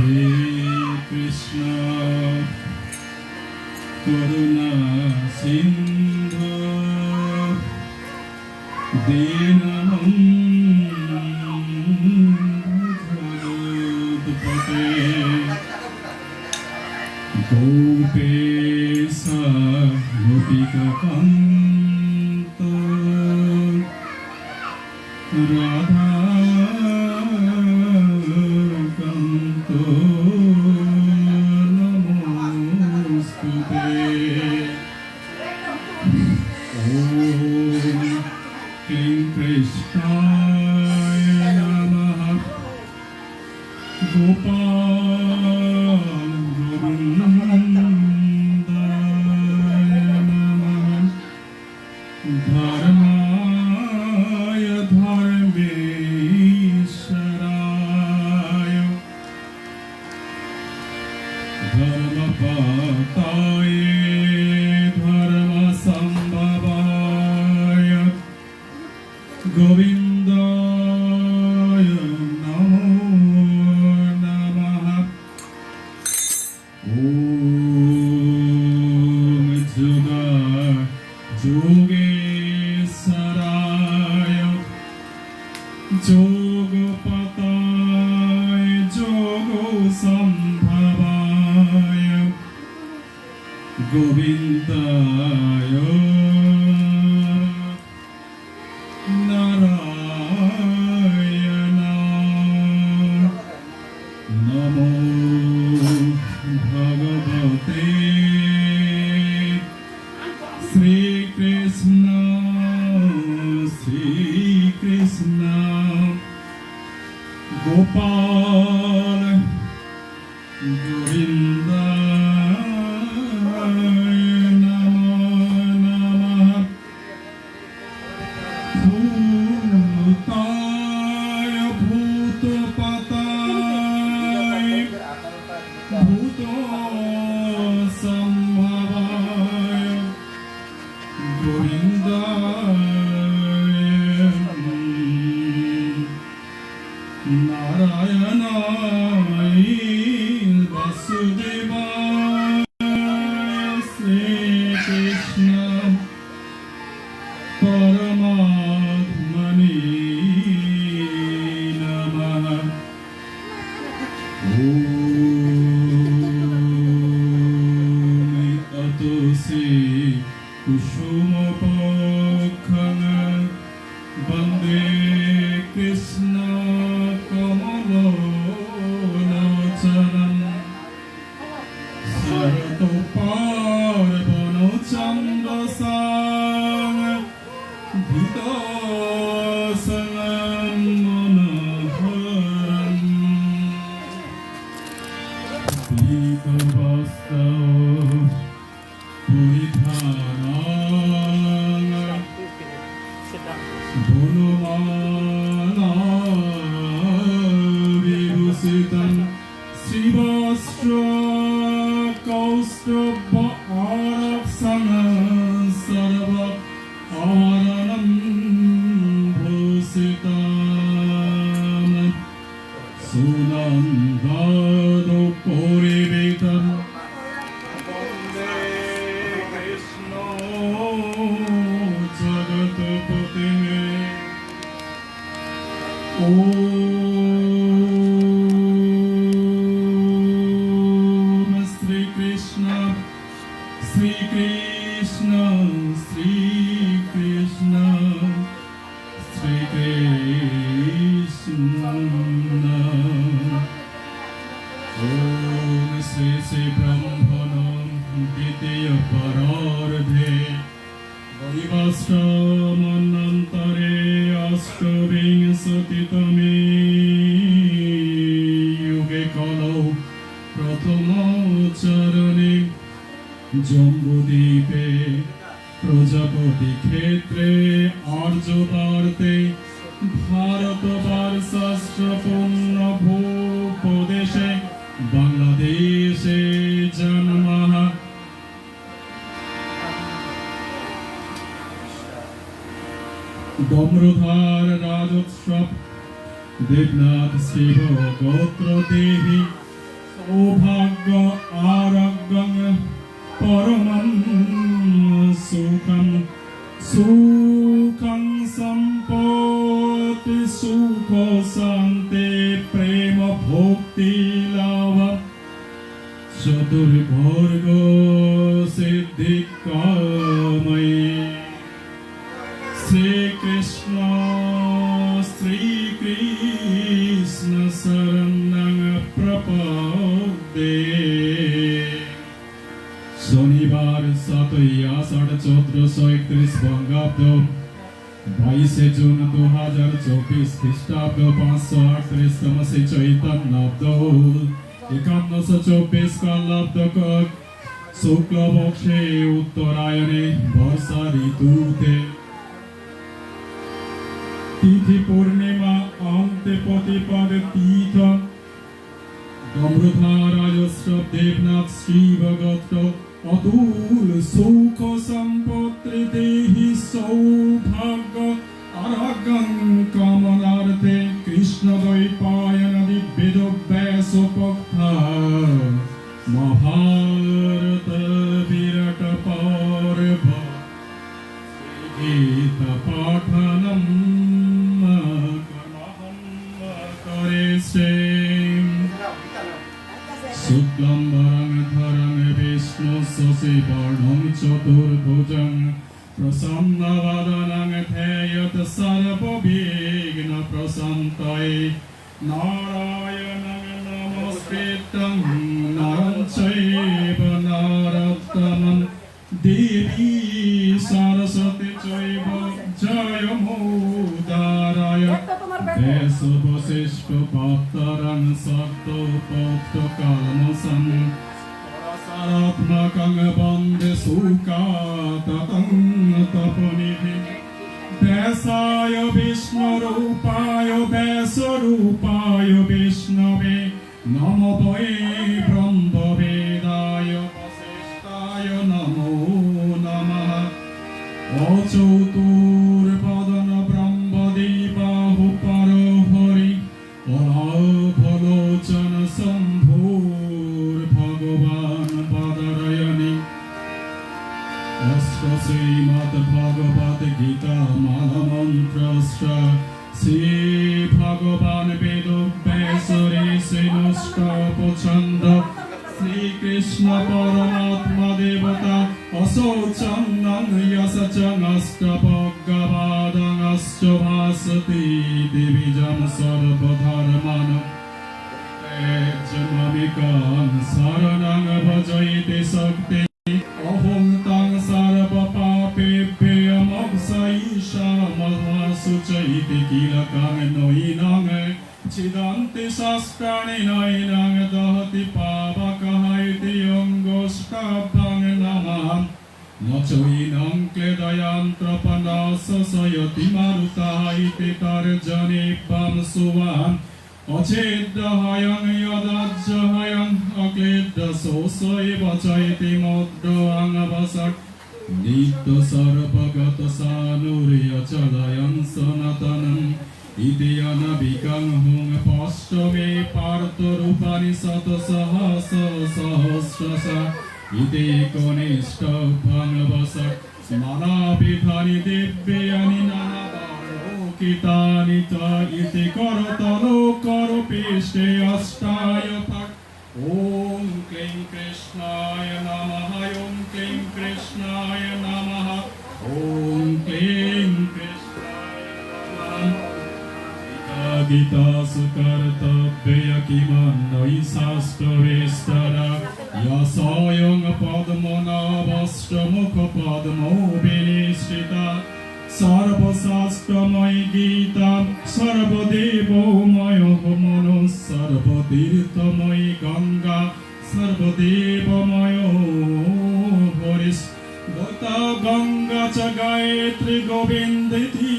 हे कृष्ण करुणा सिंधु दीनबंधु जगत्पते गोपेश गोपिकाकान्त राधाकान्त नमोस्तुते। ॐ क्लीं कृष्णाय नमः। गोपाल गोविन्दाय नमः। धर्माय धर्मेश्वराय धर्मपताय धर्मसम्भवाय गोविन्दाय नमो नमः। ॐ जोगेश्वराय जोगपताय जोगसम्भवाय गोविन्दाय नारायण नमो भगवते श्रीकृष्ण श्रीकृष्ण गोपाल गोविन्दाय नमो नमः। भूताय भूतपताय भूतसम्भवाय गोविन्दाय नारायणाय वासुदेवाय श्रीकृष्ण परमात्मने नमः। ॐ अतोऽसि कुसुमपक्षं वन्दे कृष्ण कमललोचनं शरदोपार्वणचन्द्रसां धृतसनं मनोहरम् पीतवस्त्रौ परिधानं धनुमानाविभूषितं श्रीवस्त्रकौस्तुभआरक्षणं सर्वाभरणं भूषितं सुनन्दानुपूरितं वन्दे कृष्ण जगत्पतिं। ॐ श्रीकृष्ण श्रीकृष्ण श्रीकृष्ण श्रीकृष्ण। ॐ श्री श्री ब्रह्मणं द्वितीय परार्धे वैवस्वतमन्वन्तरे अष्टविंशतितमे युगे कलौ प्रथमचरणे जम्बूद्वीपे प्रजापति क्षेत्रे आर्यवर्ते भारतवर्षस्य पूर्णभूप्रदेशे बांग्लादेशे जन्मः। डमरुधार राजोत्सव देवनाथ शिव गोत्र देहि সৌভাগ্য আরোগ্যং পরমং সুখং সুখং সম্পত্তি সুখ শান্তি প্রেম ভক্তি লাভ চতুর্বর্গ সিদ্ধি কাময়ে শ্রীকৃষ্ণ শ্রীকৃষ্ণ শরণং প্রপদ্যে। শনিবার 7ই আষাঢ় 1431 বঙ্গাব্দ 22 জুন 2024 খ্রিস্টাব্দ 538তম শ্রী চৈতন্যাব্দ 5124 কালাব্দ শুক্লপক্ষে উত্তরায়ণে বর্ষা ঋতুতে তিথি পূর্ণিমা অন্তে প্রতিপদ তীর্থ গম্ভীরাজস্র দেবনাথ শিবগোত্র অতুল সুখ সম্পত্তি দেহি সৌভাগ্য আরোগ্যং কামনার্থে কৃষ্ণ দ্বৈপায়ন দিব্যেদ ব্যাসোপক্তা মহাভারত বিরাট পর্ব গীত পাঠনম করেছে। শুক্লাম্বরং ধরং বিষ্ণু শশিবর্ণং চতুর্ভুজং প্রসন্নবদনং ধ্যায়ত সর্ববিঘ্ন প্রশান্তয়ে নারায়ণং নমস্কৃত্যং নরং চৈব নরোত্তমং দেবী সরস্বতী চৈব জয়মুদারায় দেশ বশিষ্ঠ পাত্তরং সত্য কালমসং পরাশরাত্মকং বন্দে সুকাতং তপনিধিং ব্যাসায় বিষ্ণুরূপায় ব্যাসরূপায় বিষ্ণবে নমো বৈ ব্রহ্মবেদায় বশিষ্ঠায় নমো নমঃ। অচতুর্বদন ব্রহ্মদেবাহু পরহরি অলাভলোচন শম্ভুর ভগবান পদরয়নি। অষ্ট শ্রীমদ্ ভগবদ গীতা মালমন্ত্রশ্চ শ্রী ভগবান বেদ ব্যাস ঋষিনুষ্টাপছন্দ শ্রীকৃষ্ণ পরমাত্মা দেবতা অশৌচন্নং যশচং অষ্টভগবাদং অশ্চ ভাসতি দিবিজং সর্বধর্মান তেজমামিকং শরণং ভজয়তে শক্তি অহং তং সর্বপাপেভ্যো মোক্ষয়িষ্যামশুচৈতি কিলকং নৈনং ছিদন্তি শাস্ত্রাণি নৈনং দহতি পাবকহৈতি অঙ্গোষ্টাভ্যং নমঃ ন চৈনং ক্লেদয়ন্ত্রপনাশয়তি মারুতः ইতি তর্জনীভ্যং সুবাং অছেদ্যহয়ং যদজ্জহয়ং অক্লেদ্যশোষৈব চৈতি মোদ্রোऽং বসৎ নিত্য সর্বগত সানুর্যচলয়ং সনাতনং ইতি অনবিকং হুং পষ্টমে পার্থরূপাণি শতসহস্রসহস্রশ ইতি কনিষ্ঠভ্যং বসৎ নানাবিধানি দিব্যানি নানাবলোকিতানি চ ইতি করতলো করপৃষ্টে অষ্টায় ফট। ওম ক্লীং কৃষ্ণায় নমঃ ওম ক্লীং কৃষ্ণায় নমঃ ওম ক্লীং কৃষ্ণায় নমঃ। গীতা সুকর্তব্যয় কিমন্বয়ি শাস্ত্রবেষ্টরা স্বয়ং পদ্মনাভষ্টমুখ পদ্মো বিনিশ্রিতা সর্বশাস্ত্রময়ী গীতা সর্বদেবময় মনো সর্বতীর্থময়ী গঙ্গা সর্বদেবময় হরিশ গতা গঙ্গা চ গায়ত্রী গোবিন্দিতি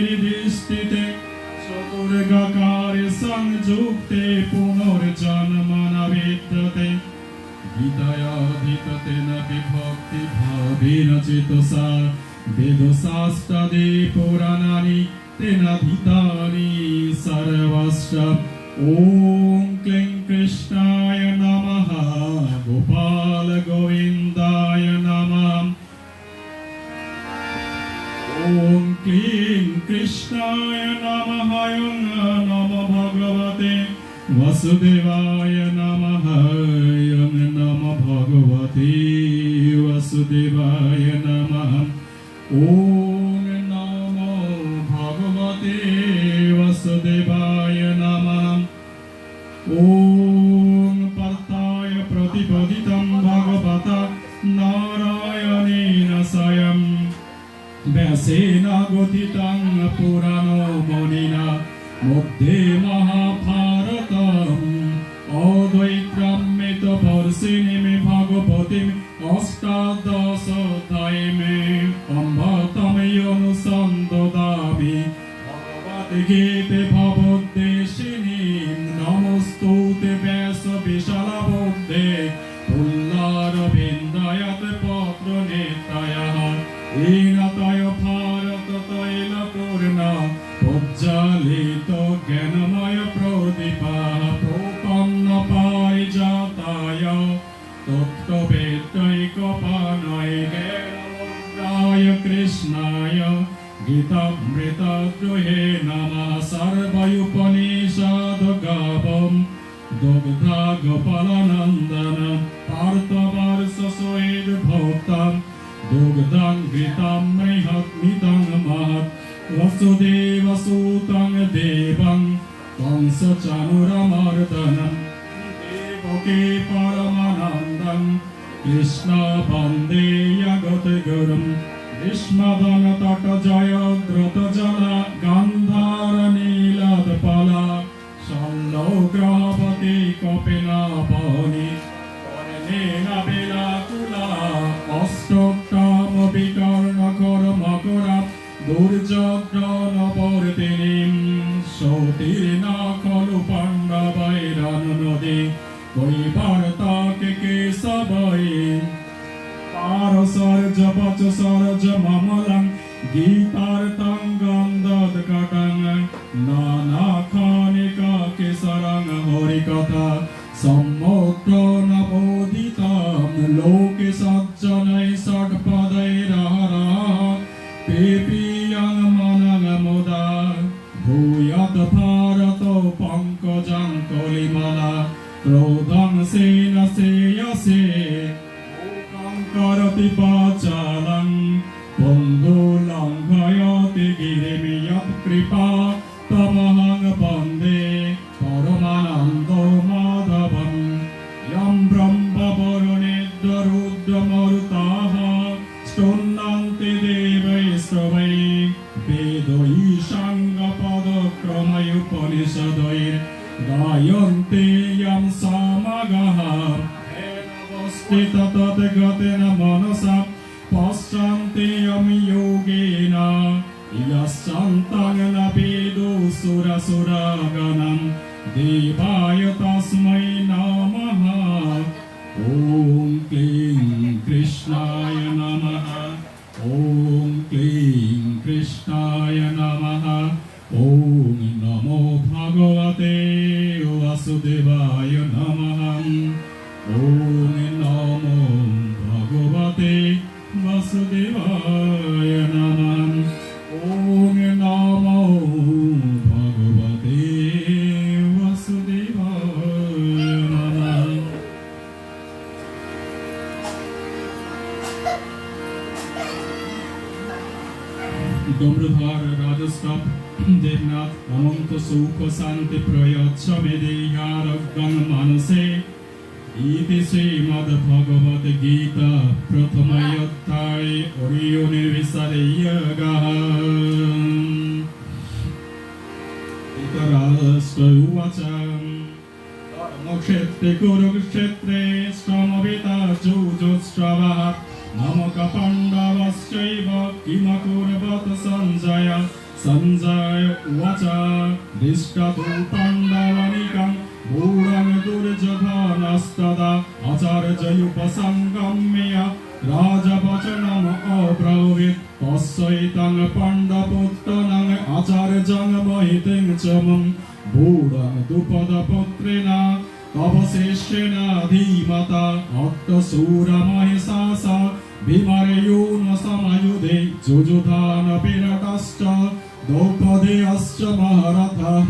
হৃদিষ্ঠিতে চতুর্গাকারে সংযুক্তে পুনর্জন্ম ন বিদ্যতে। গীতায়াধীতেন বিভক্তি ভাবেন চেতসা বেদশাস্ত্রাদি পুরাণানি তেনাধীতানি সর্বস্ব ॐ क्लीं कृष्णाय नमः गोपाल गोविन्दाय नमः ॐ क्लीं कृष्णाय नमः नमो भगवते वसुदेवाय नमः नमो भगवते वसुदेवाय नमः ॐ नमो भगवते वसुदेवाय नमः ॐ पर्ताय प्रतिपदितं भगवता नारायणेन स्वयं व्यासेन गथितं पुराणो मुनिना मध्ये महाभारतम् अद्वैतमृतवर्षिणीं भगवतीम् अष्टादशोऽध्यायीम् अम्बतमयनुसन्ददामि भगवद्गीते भवद्देशिनीं नमोऽस्तुते व्यासविशालबुद्धे पुल्लारविन्दायते पत्रनेत्रयः हीनतय भारततैलपूर्णा उज्ज्वलित ज्ञानमय प्रदीपः प्रपन्न पारिजाताय तत्त्ववेदैकपाणये ज्ञानमुद्राय कृष्णाय गीतामृतद्रुहे नमः सर्वोपनिषद्गावं दुग्धा गोपालनन्दन पार्थवर्षसुहृद्भोक्तां दुग्धं घृतं बृहन्मितं महत् वसुदेवसुतं देवं कंसचाणूरमर्दनं देवकी परमानन्दं कृष्ण वन्दे जगद्गुरुं भीष्मदनतटजयद्रुतजल गान्धारनीलादपला शल्यग्रहपति कपिलापनि कर्णेन बेलाकुला अष्टोत्तमविकर्णकर्मकरा दुर्जग्रनवर्तिनीं सौतीर्णा खलु पाण्डवैरनुनदि वैवार्ताके केशवै पारसर्जवचसर्जममलं गीतार्तं गन्धद्घटं नानाखानिकाकेसरं हरिकथा सम्मोक्तो नवोदितं लोके सज्जनैः षट्पदैरहरः पेपीयं मनं मुदा भूयात् भारतो पङ्कजं कलिमला क्रोधं सेन श्रेयसे मूकं करोति वाचालं पङ्गुलङ्घयति गिरिं यत्कृपा तमहं वन्दे परमानन्दो माधवं यं ब्रह्मवरुणेन्द्ररुद्रमरुताः स्तुन्नन्ति देवैस्तवै वेदैशाङ्गपदक्रमयुपनिषदैर्गायन्ते यं सामगाः तद्गतेन मनसा पश्यन्ति यं योगेन यश्चान्तं न वेदो सुरसुरगणं देवाय तस्मै नमः ॐ क्लीं कृष्णाय नमः ॐ क्लीं कृष्णाय नमः ॐ नमो भगवते वासुदेवाय नमः ॐ नमो भगवते वासुदेवाय नमः ॐ नमो भगवते वासुदेवाय नमः डम्रुधर राजस्तप देवनाथ अनंत सुख शांति प्रयच्छ मे देहारोग्यं मानसे इति श्रीमद्भगवद् गीता प्रथमोऽध्याय अर्जुनविषादयोगः धृतराष्ट्र उवाच धर्मक्षेत्रे कुरुक्षेत्रे समवेता जुजुस्रवः नमक पाण्डवश्चैव किमकुर्वत सञ्जय सञ्जय उवाच दृष्टतु पाण्डवानीकं भूरं दुर्योधनस्तदा आचार्योपसङ्गम्य राजवचनम् अब्रवीत् तस्यैतं पाण्डवपुत्रं आचार्यं महितं च मम भूरं द्रुपदपुत्रेण तव शिष्येण धीमता अट्टशूरा महिषास भीमर्यून समयुधे जुजुधान विराटश्च द्रौपदेयश्च महारथः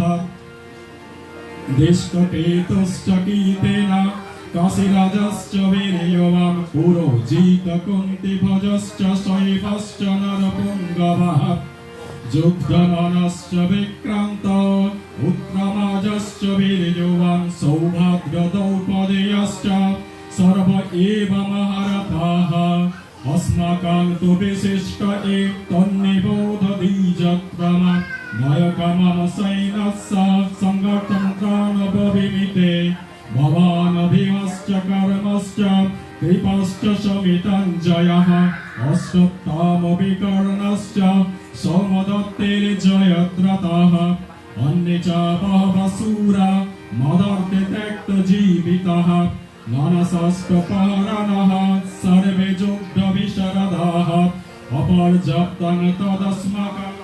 दृष्टकेतुश्च कीतेन काशीराजश्च वीर्यवान् पुरोजित कुन्तीभोजश्च शैवश्च नरपुङ्गवः युद्धमानश्च विक्रान्त उत्तमाजश्च वीर्यवान् सौभद्रद्रौपदेयश्च सर्व एव महारथाः अस्माकं तु विशिष्ट एतन्निबोधधीजक्रम नायकमम सैन्यस्य सङ्गतन्त्रानवविमिते भवान् भीमश्च कर्मश्च कृपश्च समितञ्जयः अश्वत्थामविकर्णश्च सोमदत्तेर्जयद्रथः अन्ये च बहवः शूरा मदर्थे त्यक्तजीविताः नानाशस्त्रपहरणः सर्वे युद्धविशरदाः अपर्याप्तं तदस्माकं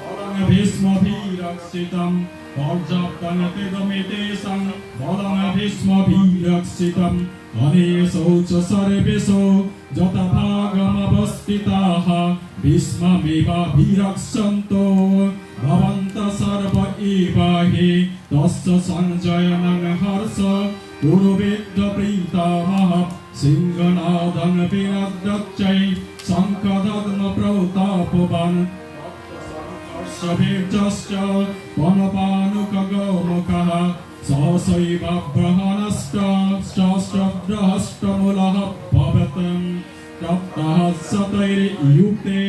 बलं भीष्मभिरक्षितं पर्याप्तं तिदमितेषां बलं भीष्मभिरक्षितम् अनेषु च सर्वेषु यथाभागमवस्थिताः भीष्ममेवाभिरक्षन्तो भवन्तः सर्व एव हि तस्य सञ्जयनं हर्ष गुरुविद्यप्रीतामः सिंहनादं विनद्रच्चै शङ्खदद्मप्रतापवान् हर्षवीर्यश्च वनपानुकगौमुखः सहसैव बृहनष्टमूलः भवतम् तप्तः शतैर्युक्ते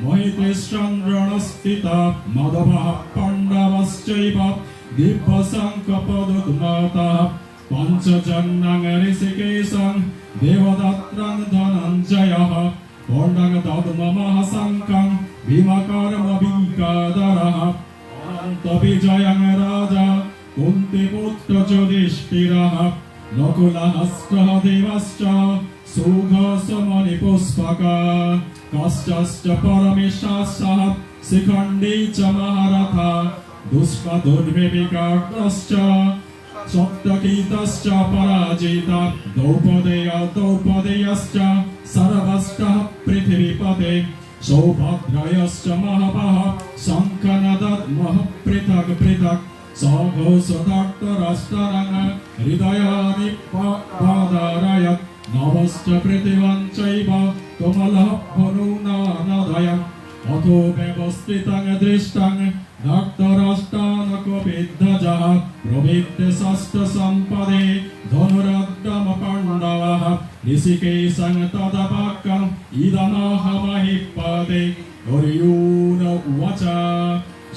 मोहितश्चन्द्रणस्थिता मधवः पाण्डवश्चैव दिव्यशङ्खपदोन्नतः पञ्चजन्यं ऋषिकेशं देवदत्तं धनञ्जयः कोण्डं दद्ममहाशङ्खं भीमकर्मविकदरः अनन्तविजयं राजा कुन्तीपुत्रः युधिष्ठिरः नकुलः सहदेवश्च सुघोषमणिपुष्पकः कश्च परमेशासः शिखण्डी च महारथः दुष्टदुर्विवेकश्च सप्तकीतश्च पराजिता द्रौपदेयश्च सर्वष्टः पृथिवीपते सौभद्रयश्च महाबः शङ्खनदद्मः पृथक् पृथक् सघोषधक्तराष्ट्रं हृदयानि पादारयत् नवश्च पृथिवं चैव कमलः फलूनानदयम् अथो व्यवस्थितं दृष्टं धक्तराष्ट्रानकविद्धजः प्रवृत्ते षष्ठसम्पदे धनुरद्रम पाण्डवः ऋषिकेशं तदवाक्यम् इदमहमहिपदे अर्जुन उवाच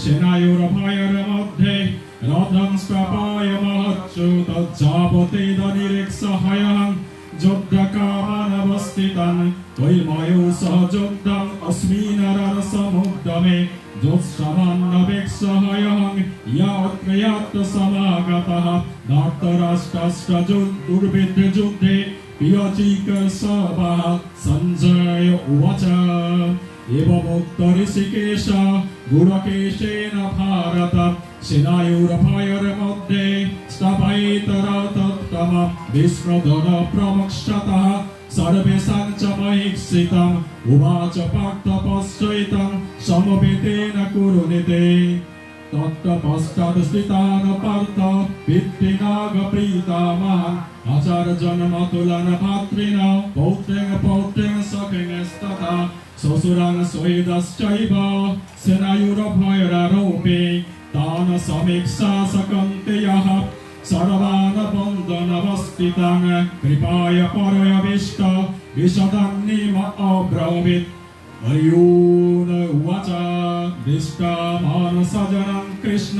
सेनायोरुभयोर्मध्ये रथं स्थापयामश्च्युतजापतेदनिरीक्षहयं युद्धकामानवस्थितं त्वयिमयो सह युद्धम् अस्मिन् रणसमुद्यमे जोत्स्रमन्नवेक्षहयं यावत् समागतः धार्तराष्ट्रश्च दुर्विद्युद्धे प्रियचिकीर्षवः सञ्जय उवाच एवमुक्त ऋषिकेश गुडकेशेन भारत सेनायोरुभयोर्मध्ये स्थापयितरथोत्तमं विष्णुधनुप्रमुक्षतः सर्वेषां च महीक्षितम् उवाच पार्थपश्चैतं समवेतेन कुरुनिते तत्पश्चात् स्थितान् पार्थ पितृनागप्रीतामहान् आचार्यजनमतुलान् भातॄन् पौत्रेण सखिनस्तथा श्वशुरान् स्वेदश्चैव सेनायोरुभयोरारोपे तान् समीक्षासकन्तेयः सर्वान् बन्धनवस्थितान् कृपाय परयाविष्ट विशदान्निम अब्रवीत् अर्जुन उवाच दृष्टमानसजनं कृष्ण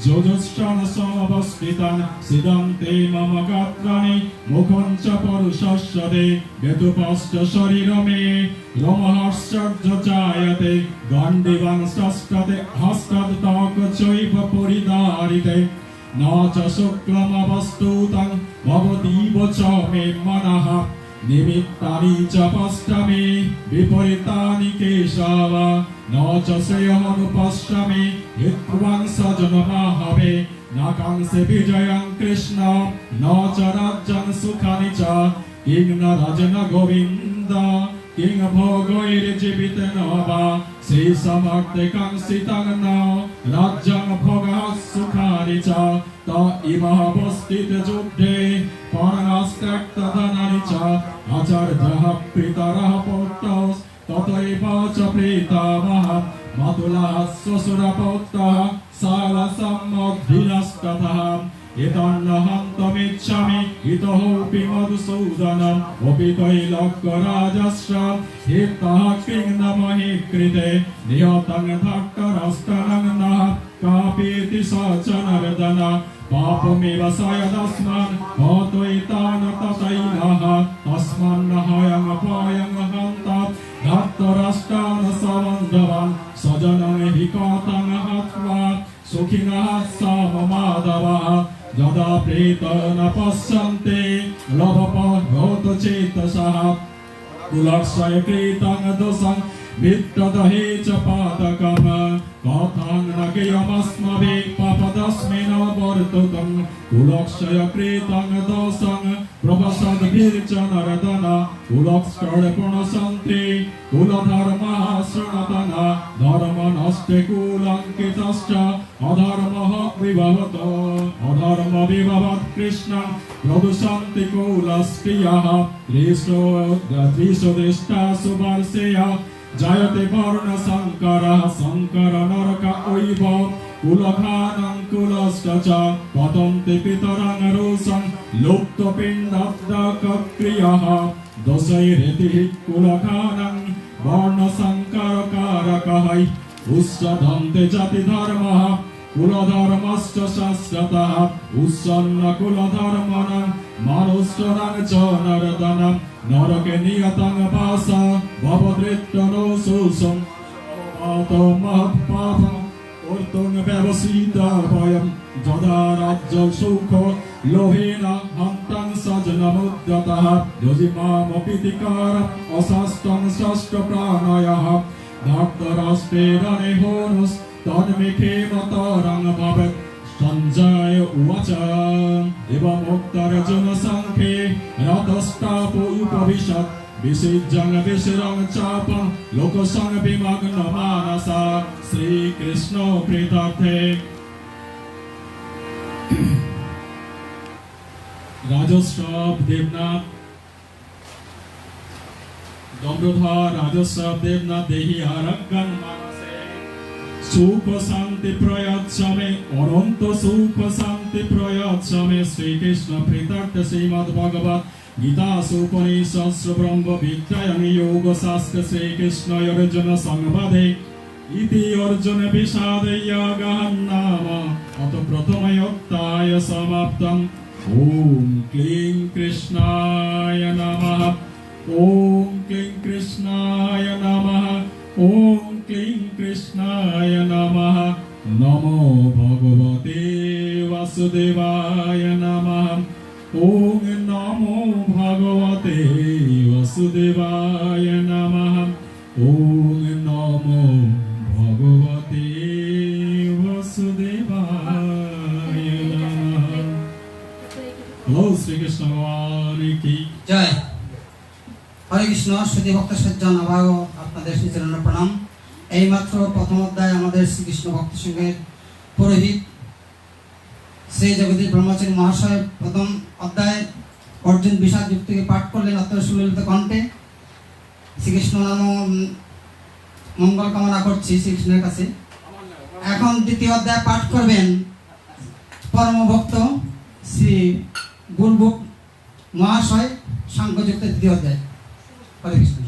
जुजुष्टन् समवस्थितान् सिदन्ते मम गात्राणि मुखं च परुषस्य ते व्यतुपश्च शरीरमे रोमहर्षश्च जायते गाण्डीवं षष्ठते हस्तत्तक चैव परिधारिते न च शुक्लमवस्तुतं भवतीव च मे मनः निमित्तानि च पश्यामि विपरीतानि केशव न च श्रेयोनुपश्यामि हित्वां सजनमाहवे नाकांक्षे विजयं कृष्ण न च राज्यं सुखानि च किं न राजन गोविन्द किं भोगैर्जीवितेन वा श्रीसमर्थे काङ्क्षितं न राज्यं भोगः सुखानि च त इमः वस्थितयुद्धे प्राणास्त्यक्तधनानि च आचार्यः पितरः पौत्रौ तथैव च प्रीतामहः मातुलः श्वशुरपौत्रः शालसम्मद्भिनस्ततः एतन्नहन्तमिच्छामि इतोऽपि मधुसूदनम् अपि तैलक्यराजस्य हितः किं न महि कृते नियतं धक्तरस्तनं नः कापीति स च नर्दन पापमेव सयदस्मान् हतैतान् तथैनः तस्मान्नहयं पायं हन्त धक्तरष्टान् सवन्दवान् सजनं हि कातं हत्वा सुखिनः सममाधवः यदा प्रेतं न पश्यन्ते लभपहोतचेतसः कुलक्षय कृतं दोषं विद्दधे च पातकम् कथं न ज्ञेयमस्मभिः पापदस्मिन् वर्तुतं कुलक्षय कृतं दोषं प्रवसद्भिर्च नरदन कुलक्षयपुनसन्ति कुलधर्मः सनातन धर्म नष्टे कुलङ्कितश्च अधर्मः विभवत् अधर्म विभवत् कृष्णं प्रदुषन्ति कुलस्त्रियः त्रिषु दृष्टासु वर्षेय जयते वर्णशङ्करः शङ्कर नरक ओइव कुलखानं कुलश्च च पतन्ति पितरं रोषं लुप्तपिण्डक्रियः दशैरितिः कुलखानं वर्णशङ्करकारकः उच्यन्ते जातिधर्मः कुलधर्मश्च शाश्वतः उच्यन्न कुलधर्मणं मनुष्यरं च नरदनं नरके नियतं वास भवदृष्टनो शोषं पातो महत्पापं कर्तुं व्यवसिता वयं यदा राज्यसुखो लोभेन हन्तं सजनमुद्यतः योजिमामपीतिकारम् अशास्त्रं षष्ठप्राणयः धक्तराष्ट्रे रणेहोनुस् तन्मिखेमतरं भवेत् सञ्जय उवाच एवमुक्तर्जुनसङ्ख्ये रथस्तापो उपविशत् विसिज्यं विशिरं चापं लोकसंविमग्नमानसा श्रीकृष्ण प्रीतार्थे राजस्व देवनाथ दम्रोधर राजस्व देवनाथ देहि आरग्गं सुख शांति प्रयच्छ मे अनंत सुख शांति प्रयच्छ मे श्रीकृष्ण प्रीतार्थ श्रीमद्भगवत् गीता उपनिषत्सु ब्रह्म विद्यायां योग शास्त्र श्रीकृष्ण अर्जुन संवादे इति अर्जुन विषादयागहन्नाम अथ प्रथमयोक्ताय समाप्तम् ओम क्लीं कृष्णाय नमः ओम क्लीं कृष्णाय नमः ओम क्लीं कृष्णाय नमः नमो भगवते वासुदेवाय नमः ओम नमो भगवते वासुदेवाय नमः ओम नमो भगवते वासुदेवाय नमः। बोलो श्री कृष्ण भगवान की जय। हरे कृष्ण। श्रुति भक्त सज्जन अभाग আপনাদের শ্রীচরণে প্রণাম। এইমাত্র প্রথম অধ্যায় আমাদের শ্রীকৃষ্ণ ভক্ত সঙ্গের পুরোহিত শ্রী জগদীশ ব্রহ্মচারী মহাশয় প্রথম অধ্যায় অর্জুন বিষাদ যুক্তিকে পাঠ করলেন অত্যন্ত সুললিত কণ্ঠে। শ্রীকৃষ্ণ নাম মঙ্গল কামনা করছি শ্রীকৃষ্ণের কাছে। এখন দ্বিতীয় অধ্যায় পাঠ করবেন পরম ভক্ত শ্রী বুলবুক মহাশয় সাংখ্যযুক্ত দ্বিতীয় অধ্যায়। হরে কৃষ্ণ।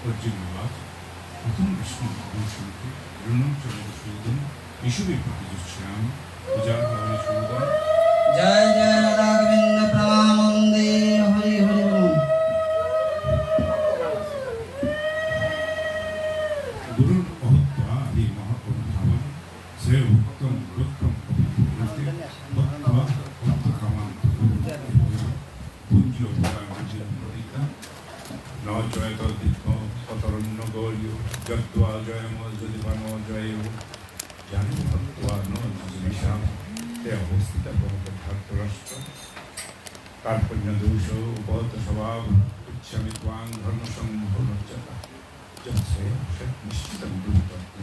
পর্যুবাদ প্রথম বিষ্ণু ভূষণকে ঋণাচলসূদন বিষুবে প্রতিযোচ্ছাম পূজার কারণে সুদন জয় জয় রাধা গোবিন্দ প্রাণানন্দে হরি হরি বলুন। গুরুর অহত্বা আদি মহাপ্রভাবন শ্রেয় ভক্তম ভক্তম ভক্তবা ভক্তকামান পুঞ্জ প্রতিজ্ঞা ন জয় তদ্দীপ পতরণ্য গৌরীয় যদ্বা জয়ম যদি পান জয় জানি ভক্তবা ন নিশাম তে অবস্থিতা ভক্তরাষ্ট্র কার্পণ্য দোষ উপহত স্বভাব উচ্ছামি ত্বাং ধর্মসম্ভবচ্চতা যৎসে নিশ্চিতম গুরুতত্ত্ব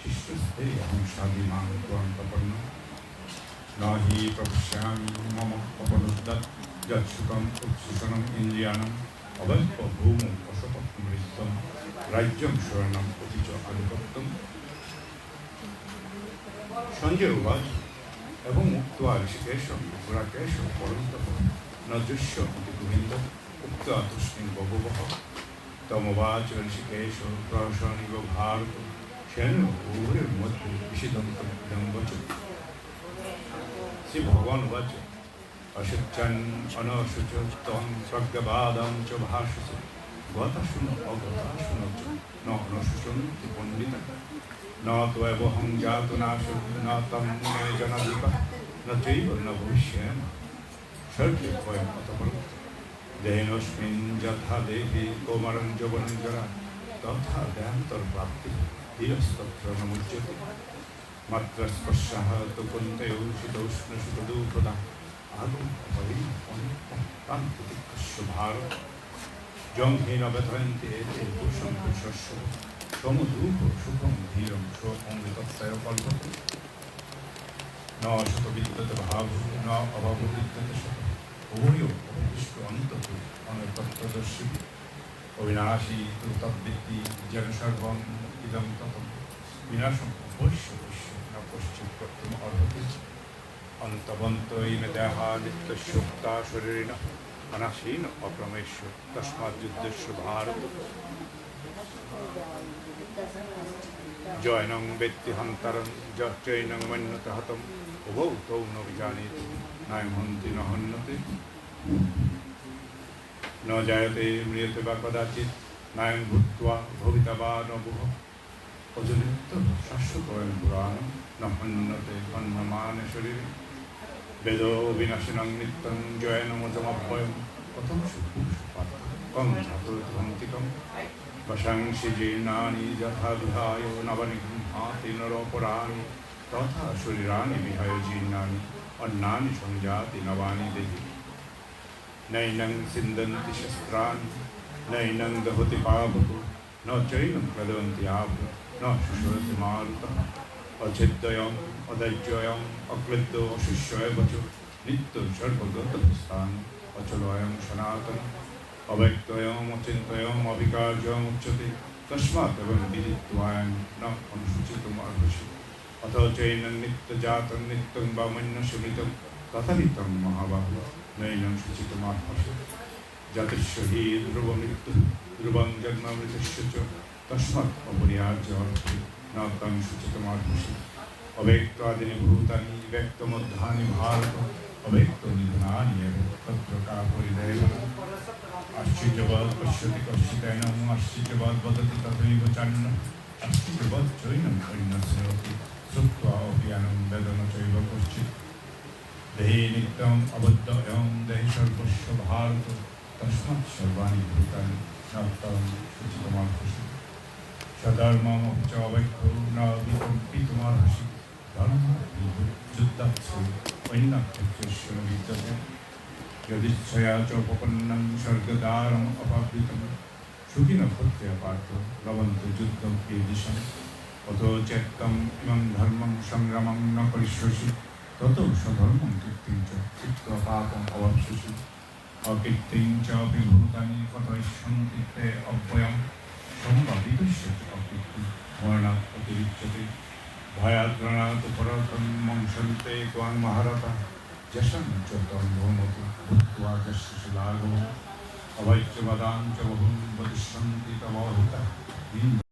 শিষ্যস্তে অহং সাধি মাং ত্বাং প্রপন্ন ন হি প্রপশ্যামি মম অপনুদ্যৎ যৎসুখম উৎসুষণম ইন্দ্রিয়াণম অবল্প ভূম অশপত্নৃত্যম রাজ্যম শরণম অতিচ আধিপত্যম সঞ্জয় উবাচ এবং উক্ত্বা ঋষিকেশম গুরাকেশম পরন্তপ ন দৃশ্য ইতি গোবিন্দ উক্ত্বা তস্মিন বভূবঃ তমবাচ ঋষিকেশ প্রহসনিব ভারত সেন উভয়ের মধ্যে বিষিদন্ত ইদং বচন শ্রী ভগবান উবাচ অশুচ্যন অনশুচ তং প্রজ্ঞবাদং চ ভাষস গতাশুন অগতাশুন চ ন অনশুচন্তি পণ্ডিতা ন ত্বয়বহং জাতু নাশু ন তম মে জনাধিপা ন চৈব ন ভবিষ্যেম সর্বে ভয়ম অতপরম দেহিনস্মিন যথা দেহি কৌমারং যৌবनं জরা তথা দেহান্তর্প্রাপ্তি ধীরস্তত্র ন মুচ্যতে মাত্র স্পর্শः তু কুন্তয়ো শীতোষ্ণসুখদুঃখদা আগুন অপরিণ তাং প্রতিকস্য ভারত জং হীন ব্যথয়ন্তি এতে পুরুষং পুরুষস্য সমদূহ সুখং ধীরং অমৃতত্বয় কল্পতে ন শত বিদ্যত ভাব ন অভাব বিদ্যত শত উভয় অভিষ্ট অন্তত অনতত্ত্বদর্শী অবিনাশী তদ্বৃত্তি যেন সর্বং ইদং ততম বিনাশং অবশ্য অবশ্য ন কশ্চিৎ কর্তুম অর্হতি অন্তবন্তৈন দেহা নিত্যস্যোক্তা শরীরিণ অনাশীন অপ্রমেশ্য তস্মাৎ যুদ্ধস্য ভারত জয়নং বেত্তি হন্তরং যৈনং মন্যতে হতম উভৌ তৌ ন বিজানীতি নায়ং হন্তি ন হন্যতে ন জায়তে ম্রিয়তে বা কদাচিৎ নায়ং ভূত্বা ভবিতা বা ন বুহ অজনিত্য শাশ্বতয়ং পুরাণং ন হন্যতে হন্যমানে শরীরে বেদ বিনাশিনং নিত্যং জয়নমজমভয়ং কথম সুপুষ্পাত কং ধাতুর্ধন্তিকম বশংসি জীর্ণানি যথা বিহায় নবনিগৃহাতি নরপরাণি তথা শরীরাণি বিহায় জীর্ণানি অন্যানি সংজাতি নবানি দেহি নৈনং সিন্দন্তি শস্ত্রাণি নৈনং দহতি পাবকো ন চৈনং প্রদন্তি আব ন শুষ্যতি মারুতঃ অচিদ্বয়ং অদৈর্যয়ং অক্লিপ্ত অশিষ্যয় বচ নিত্য সর্বগত স্থান অচলয়ং সনাতন অব্যক্তয়ং অচিন্তয়ং অবিকার্যং উচ্যতে তস্মাৎ এবং বিদিত্বায়ং ন অনুসূচিতম অর্হসি অথ চৈনং নিত্যজাতং নিত্যং বা মন্যসুমিতং তথাপি তং মহাবাহু নৈনং সূচিতমার্হসি জাতিস্য হি ধ্রুবমৃত্যু ধ্রুবং জন্মামৃতস্য চ তস্মাৎ অপরিহার্য অর্থে ন তং সূচিতমার্হসি অব্যক্তাদীনি ভূতানি ব্যক্তমধ্যানি ভারত অব্যক্ত নিধনানি এব তত্র কা পরিদেবনা আশ্চর্যবাদ পশ্যতি কশ্চিতেনং আশ্চর্যবাদ বদতি তথৈব চান্ন আশ্চর্যবাদ চৈনং অন্যস্যতি শ্রুত্বা অপিয়ানং বেদন চৈব কশ্চিৎ দেহি নিত্যং অবদ্যয়ং দেহি সর্বস্য ভারত তস্মাৎ সর্বাণি ভূতানি ন তং সূচিতমার্হসি সধর্মম চ অবৈক্য ন বিকম্পিতুমার্হসি ধর্ম যুদ্ধাৎসু অন্যক্ষেত্রেস্য ন বিদ্যতে যদিচ্ছয়া চ উপপন্নং স্বর্গদ্বারম অপাবৃতম সুখিনঃ ক্ষত্রিয়া পার্থ লবন্ত যুদ্ধং কীদৃশম অথ চেত্তম ইমং ধর্মং সংগ্রামং ন করিষ্যসি তত স্বধর্মং কীর্তিং চ কৃত্বা পাপং অবাপ্স্যসি অকীর্তিং চ বিভূতানি কথয়িষ্যন্তি তে অব্যয়ং সম্ভাবিতস্য অকীর্তি মরণাৎ অতিরিচ্যতে ভয়াদ্রণাৎ পরতং মংসন্তে ত্বাং মহারথা যশং চ তং ভৌমতি ভূত্বা যস্য লাঘবং अभैच्य वदाञ्च बहुं वदिष्यन्ति तव हुतः